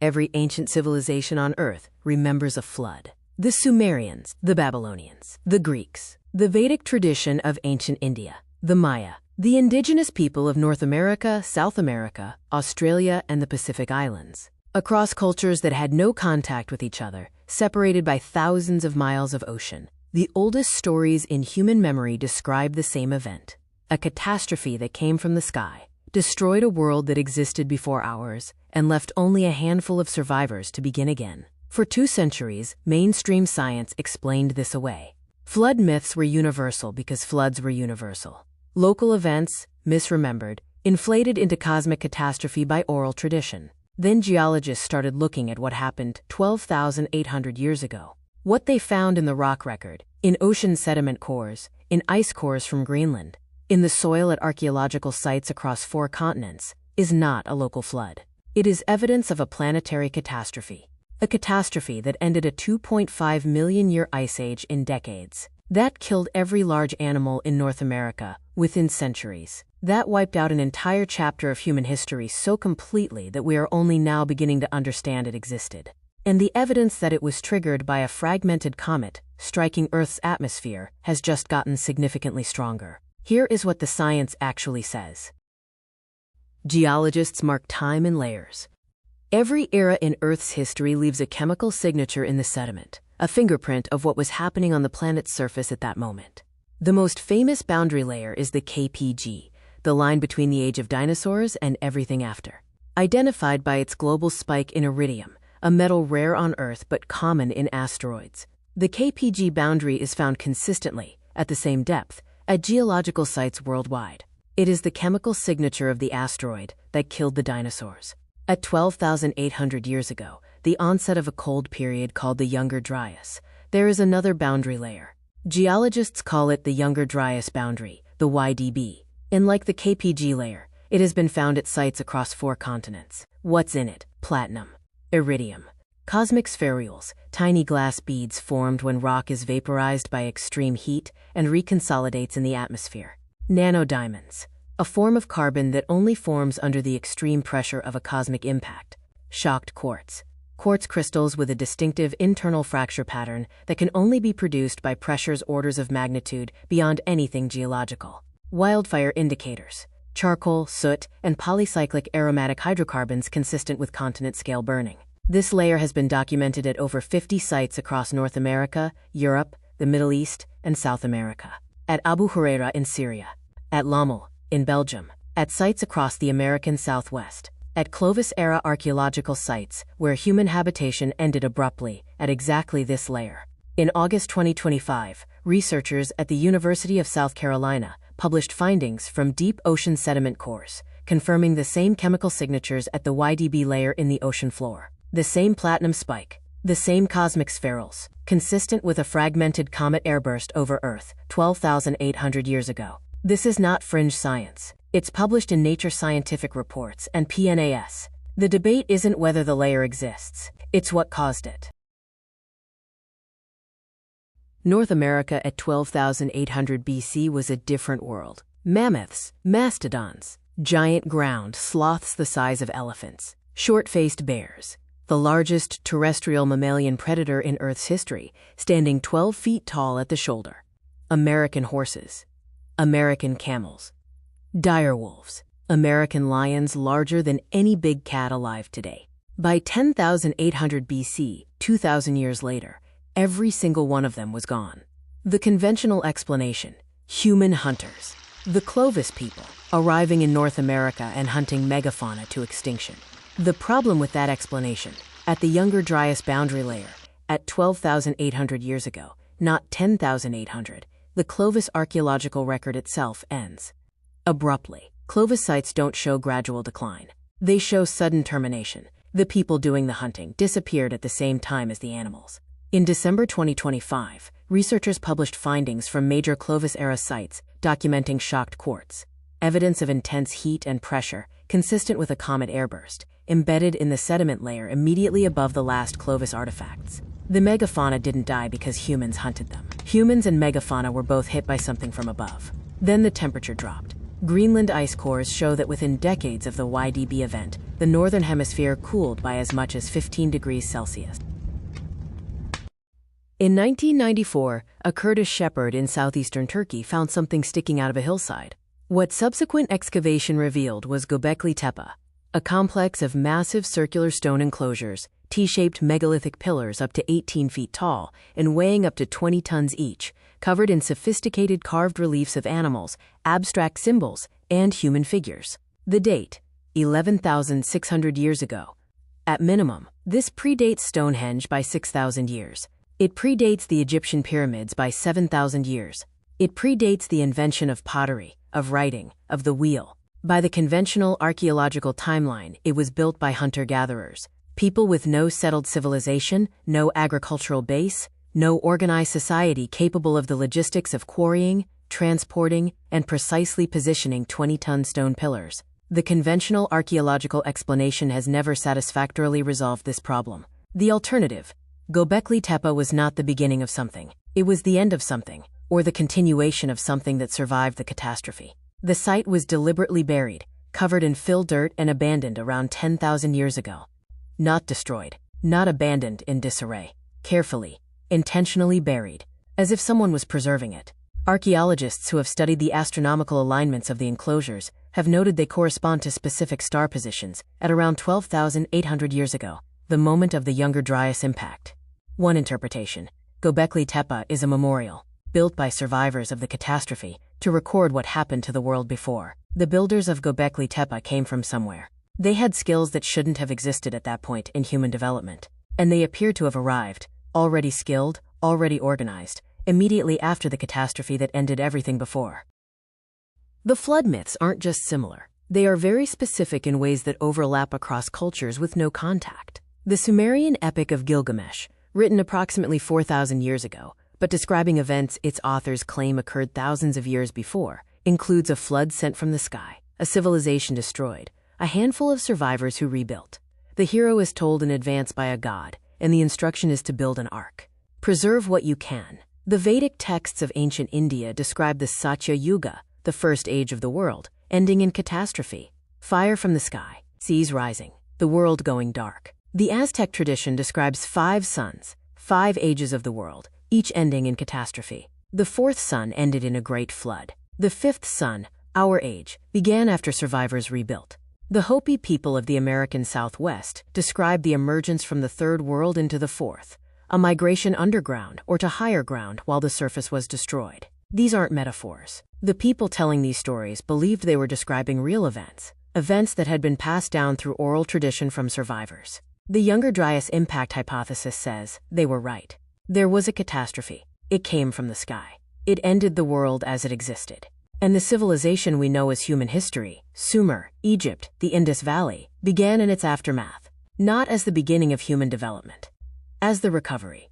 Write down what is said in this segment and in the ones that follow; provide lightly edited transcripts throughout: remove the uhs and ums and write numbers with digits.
Every ancient civilization on Earth remembers a flood. The Sumerians, the Babylonians, the Greeks, the Vedic tradition of ancient India, the Maya, the indigenous people of North America, South America, Australia, and the Pacific Islands. Across cultures that had no contact with each other, separated by thousands of miles of ocean, the oldest stories in human memory describe the same event. A catastrophe that came from the sky, destroyed a world that existed before ours, and left only a handful of survivors to begin again. For 2 centuries, mainstream science explained this away. Flood myths were universal because floods were universal. Local events, misremembered, inflated into cosmic catastrophe by oral tradition. Then geologists started looking at what happened 12,800 years ago. What they found in the rock record, in ocean sediment cores, in ice cores from Greenland, in the soil at archaeological sites across 4 continents, is not a local flood. It is evidence of a planetary catastrophe. A catastrophe that ended a 2.5 million year ice age in decades. That killed every large animal in North America within centuries. That wiped out an entire chapter of human history so completely that we are only now beginning to understand it existed. And the evidence that it was triggered by a fragmented comet striking Earth's atmosphere has just gotten significantly stronger. Here is what the science actually says. Geologists mark time in layers. Every era in Earth's history leaves a chemical signature in the sediment, a fingerprint of what was happening on the planet's surface at that moment. The most famous boundary layer is the KPG, the line between the age of dinosaurs and everything after. Identified by its global spike in Iridium, a metal rare on Earth but common in asteroids. The KPG boundary is found consistently, at the same depth, at geological sites worldwide. It is the chemical signature of the asteroid that killed the dinosaurs. At 12,800 years ago, the onset of a cold period called the Younger Dryas, there is another boundary layer. Geologists call it the Younger Dryas Boundary, the YDB. And like the KPG layer, it has been found at sites across 4 continents. What's in it? Platinum, iridium, cosmic spherules, tiny glass beads formed when rock is vaporized by extreme heat and reconsolidates in the atmosphere. Nanodiamonds, a form of carbon that only forms under the extreme pressure of a cosmic impact. Shocked quartz, quartz crystals with a distinctive internal fracture pattern that can only be produced by pressures orders of magnitude beyond anything geological. Wildfire indicators, charcoal, soot, and polycyclic aromatic hydrocarbons consistent with continent-scale burning. This layer has been documented at over 50 sites across North America, Europe, the Middle East, and South America. At Abu Huraira in Syria, at Lommel in Belgium, at sites across the American Southwest, at Clovis-era archaeological sites where human habitation ended abruptly at exactly this layer. In August 2025, researchers at the University of South Carolina published findings from deep ocean sediment cores, confirming the same chemical signatures at the YDB layer in the ocean floor. The same platinum spike, the same cosmic spherules, consistent with a fragmented comet airburst over Earth 12,800 years ago. This is not fringe science. It's published in Nature Scientific Reports and PNAS. The debate isn't whether the layer exists, it's what caused it. North America at 12,800 BC was a different world. Mammoths, mastodons, giant ground sloths the size of elephants, short-faced bears, the largest terrestrial mammalian predator in Earth's history, standing 12 feet tall at the shoulder. American horses, American camels, dire wolves, American lions larger than any big cat alive today. By 10,800 BC, 2,000 years later, every single one of them was gone. The conventional explanation, human hunters. The Clovis people, arriving in North America and hunting megafauna to extinction. The problem with that explanation, at the Younger Dryas Boundary layer, at 12,800 years ago, not 10,800, the Clovis archaeological record itself ends. Abruptly, Clovis sites don't show gradual decline. They show sudden termination. The people doing the hunting disappeared at the same time as the animals. In December 2025, researchers published findings from major Clovis-era sites documenting shocked quartz, evidence of intense heat and pressure consistent with a comet airburst, embedded in the sediment layer immediately above the last Clovis artifacts. The megafauna didn't die because humans hunted them. Humans and megafauna were both hit by something from above. Then the temperature dropped. Greenland ice cores show that within decades of the YDB event, the northern hemisphere cooled by as much as 15 degrees Celsius. In 1994, a Kurdish shepherd in southeastern Turkey found something sticking out of a hillside. What subsequent excavation revealed was Göbekli Tepe, a complex of massive circular stone enclosures, T-shaped megalithic pillars up to 18 feet tall and weighing up to 20 tons each, covered in sophisticated carved reliefs of animals, abstract symbols, and human figures. The date, 11,600 years ago. At minimum, this predates Stonehenge by 6,000 years. It predates the Egyptian pyramids by 7,000 years. It predates the invention of pottery, of writing, of the wheel. By the conventional archaeological timeline, it was built by hunter-gatherers, people with no settled civilization, no agricultural base, no organized society capable of the logistics of quarrying, transporting, and precisely positioning 20-ton stone pillars. The conventional archaeological explanation has never satisfactorily resolved this problem. The alternative, Göbekli Tepe, was not the beginning of something. It was the end of something, or the continuation of something that survived the catastrophe. The site was deliberately buried, covered in fill dirt and abandoned around 10,000 years ago. Not destroyed, not abandoned in disarray. Carefully, intentionally buried, as if someone was preserving it. Archaeologists who have studied the astronomical alignments of the enclosures have noted they correspond to specific star positions at around 12,800 years ago, the moment of the Younger Dryas impact. One interpretation, Göbekli Tepe is a memorial, built by survivors of the catastrophe to record what happened to the world before. The builders of Göbekli Tepe came from somewhere. They had skills that shouldn't have existed at that point in human development, and they appear to have arrived, already skilled, already organized, immediately after the catastrophe that ended everything before. The flood myths aren't just similar. They are very specific in ways that overlap across cultures with no contact. The Sumerian epic of Gilgamesh, written approximately 4,000 years ago, but describing events its authors claim occurred thousands of years before, includes a flood sent from the sky, a civilization destroyed, a handful of survivors who rebuilt. The hero is told in advance by a god, and the instruction is to build an ark. Preserve what you can. The Vedic texts of ancient India describe the Satya Yuga, the first age of the world, ending in catastrophe. Fire from the sky, seas rising, the world going dark. The Aztec tradition describes 5 suns, 5 ages of the world, each ending in catastrophe. The 4th sun ended in a great flood. The 5th sun, our age, began after survivors rebuilt. The Hopi people of the American Southwest describe the emergence from the 3rd world into the 4th, a migration underground or to higher ground while the surface was destroyed. These aren't metaphors. The people telling these stories believed they were describing real events, events that had been passed down through oral tradition from survivors. The Younger Dryas impact hypothesis says they were right. There was a catastrophe. It came from the sky. It ended the world as it existed. And the civilization we know as human history, Sumer, Egypt, the Indus Valley, began in its aftermath, not as the beginning of human development, as the recovery.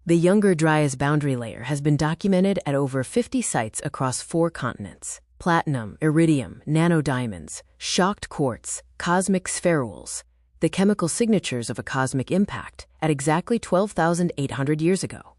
The Younger Dryas Boundary layer has been documented at over 50 sites across 4 continents. Platinum, iridium, nanodiamonds, shocked quartz, cosmic spherules, the chemical signatures of a cosmic impact at exactly 12,800 years ago.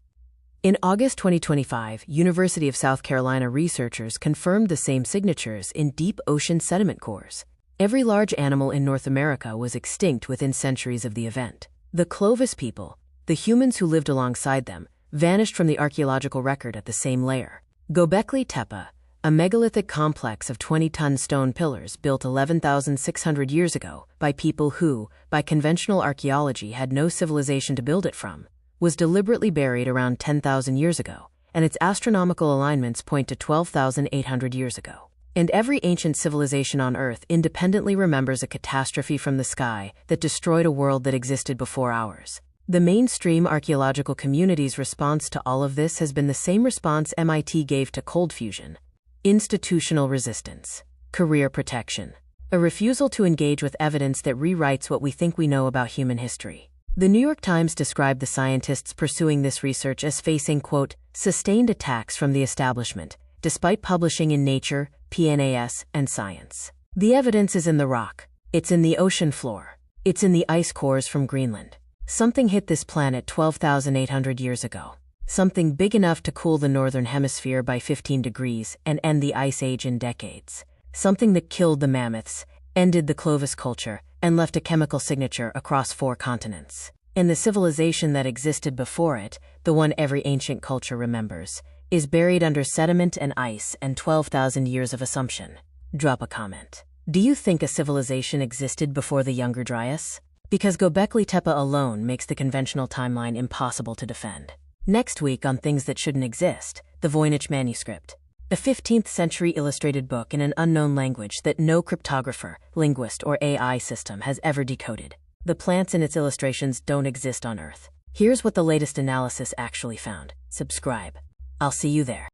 In August 2025, University of South Carolina researchers confirmed the same signatures in deep ocean sediment cores. Every large animal in North America was extinct within centuries of the event. The Clovis people, the humans who lived alongside them, vanished from the archaeological record at the same layer. Göbekli Tepe, a megalithic complex of 20-ton stone pillars built 11,600 years ago by people who, by conventional archaeology, had no civilization to build it from, was deliberately buried around 10,000 years ago, and its astronomical alignments point to 12,800 years ago. And every ancient civilization on Earth independently remembers a catastrophe from the sky that destroyed a world that existed before ours. The mainstream archaeological community's response to all of this has been the same response MIT gave to cold fusion: institutional resistance, career protection, a refusal to engage with evidence that rewrites what we think we know about human history. The New York Times described the scientists pursuing this research as facing, quote, sustained attacks from the establishment, despite publishing in Nature, PNAS, and Science. The evidence is in the rock. It's in the ocean floor. It's in the ice cores from Greenland. Something hit this planet 12,800 years ago. something big enough to cool the northern hemisphere by 15 degrees and end the Ice Age in decades. Something that killed the mammoths, ended the Clovis culture, and left a chemical signature across 4 continents. And the civilization that existed before it, the one every ancient culture remembers, is buried under sediment and ice and 12,000 years of assumption. Drop a comment. Do you think a civilization existed before the Younger Dryas? Because Göbekli Tepe alone makes the conventional timeline impossible to defend. Next week on Things That Shouldn't Exist, the Voynich manuscript. A 15th century illustrated book in an unknown language that no cryptographer, linguist, or AI system has ever decoded. The plants in its illustrations don't exist on Earth. Here's what the latest analysis actually found. Subscribe. I'll see you there.